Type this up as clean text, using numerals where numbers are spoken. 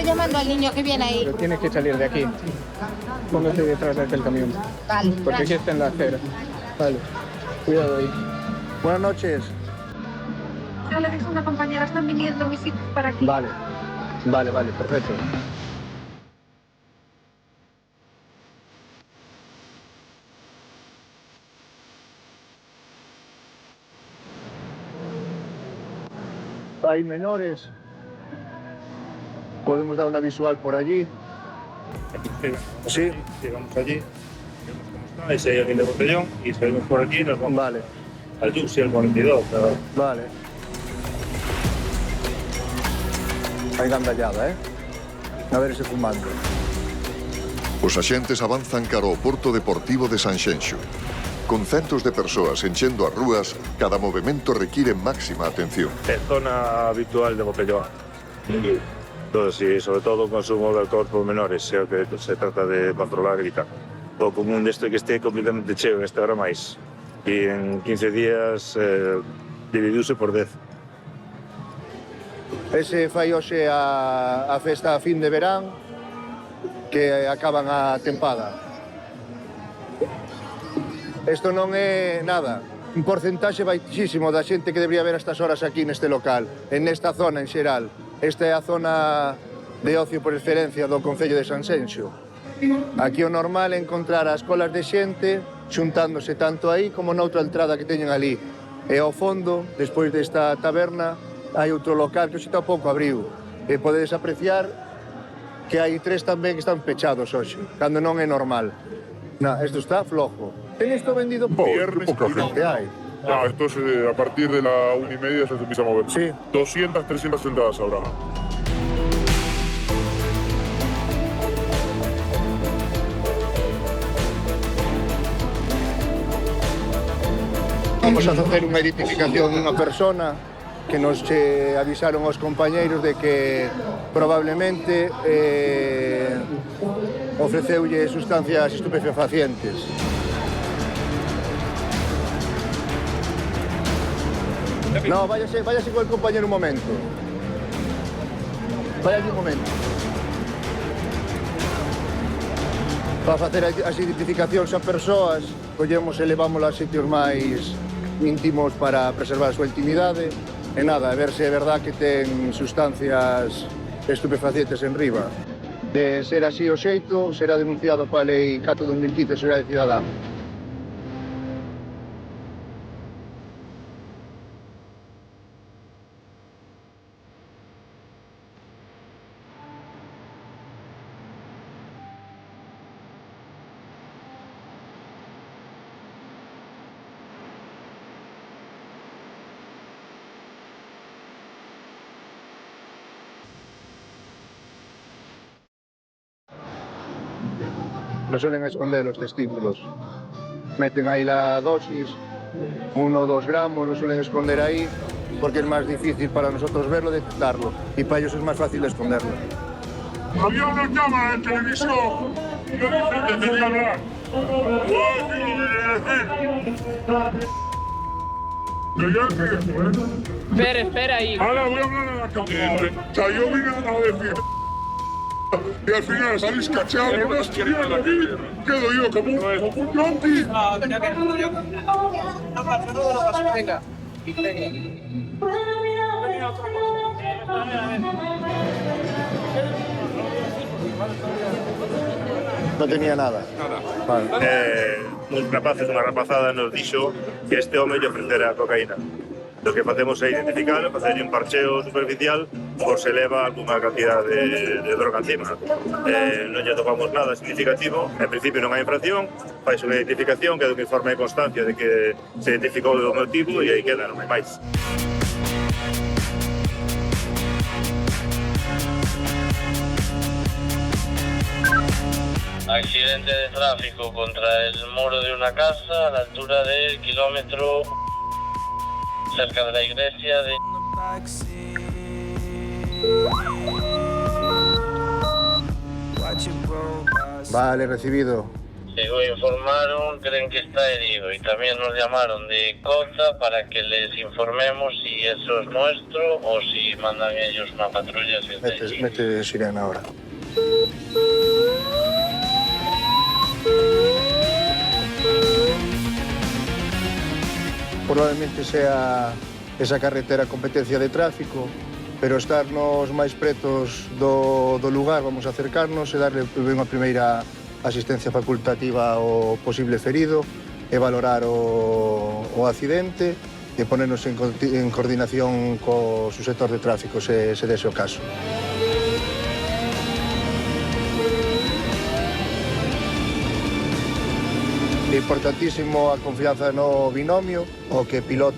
estoy llamando al niño que viene ahí. Pero tienes que salir de aquí. Póngase detrás del camión. Vale. Porque aquí está en la acera. Vale. Cuidado ahí. Buenas noches. Yo le dije a una compañera, están viniendo visitas para aquí. Vale, perfecto. Hay menores. Podemos dar una visual por allí. Sí. Llegamos allí, vemos cómo está, y si hay alguien de botellón, y salimos por aquí y nos vamos Vale, al Juxi, al 42. Pero... vale. Hai gandallada, A ver ese fumando. Os axentes avanzan cara ao Porto Deportivo de Sanxenxo. Con centos de persoas enchendo as rúas, cada movimento require máxima atención. É zona habitual de botellón. Entonces, y sobre todo o consumo de alcohol por menores, é o que se trata de controlar e evitar. O común desto é que este completamente cheo, este hora máis. E en 15 días dividiuse por 10. Ese fai hoxe a festa a fin de verán, que acaban a tempada. Isto non é nada, un porcentaxe baixísimo da xente que debería haber a estas horas aquí neste local, en esta zona en xeral. Esta é a zona de ocio por excelencia do Concello de Sanxenxo. Aquí o normal é encontrar as colas de xente xuntándose tanto aí como noutra entrada que teñen ali. E ao fondo, despois desta taberna, hai outro local que hoxe tampouco abriu. E podedes apreciar que hai 3 tamén que están pechados hoxe, cando non é normal. Isto está flojo. Ten isto vendido pouco, pouca gente hai. No, esto es a partir de la 1:30 se empieza a mover. Sí. 200, 300 entradas ahora. Vamos a facer unha identificación dunha persona que nos avisaron os compañeiros de que probablemente ofreceulle sustancias estupefacientes. No, váyase con el compañero un momento. Vaya aquí un momento. Para facer as identificacións a persoas, collemos e levámolas a sitios máis íntimos para preservar a súa intimidade. E nada, a ver se é verdad que ten sustancias estupefacientes en riba. De ser así o xeito, será denunciado pola Lei 4/2015 de Seguridade Cidadá. No suelen esconder los testículos. Meten ahí la dosis, 1 o 2 gramos, lo suelen esconder ahí porque es más difícil para nosotros verlo, detectarlo, y para ellos es más fácil esconderlo. Había una cámara en televisión. Yo dije que tenía que hablar. Espera ahí. Ahora voy a hablar a la cámara. O sea, yo vine a decir... Y al final salís cachados, no estudiando aquí, quedo yo como un yonki. Venga. No tenía nada. Vale. Un rapaces, unha rapazada nos dixo que este home lle ofrecera cocaína. Lo que facemos é identificarlo, facer un parcheo superficial por se leva alguna cantidad de droga encima. Non lle topamos nada significativo, en principio non hai infracción, fai unha identificación, queda un informe de constancia de que se identificou o motivo e aí queda, non hai máis. Accidente de tráfico contra el muro de una casa a la altura del kilómetro cerca de la iglesia de... Vale, recibido. Según informaron, creen que está herido y también nos llamaron de Cota para que les informemos si eso es nuestro o si mandan ellos una patrulla. Mete sirena ahora. Probablemente sea esa carretera competencia de tráfico, pero estarnos máis pretos do lugar, vamos a acercarnos e darle unha primeira asistencia facultativa ao posible ferido e valorar o accidente e ponernos en coordinación co subsector de tráfico se dese o caso. É importantísimo a confianza no binomio, o que pilota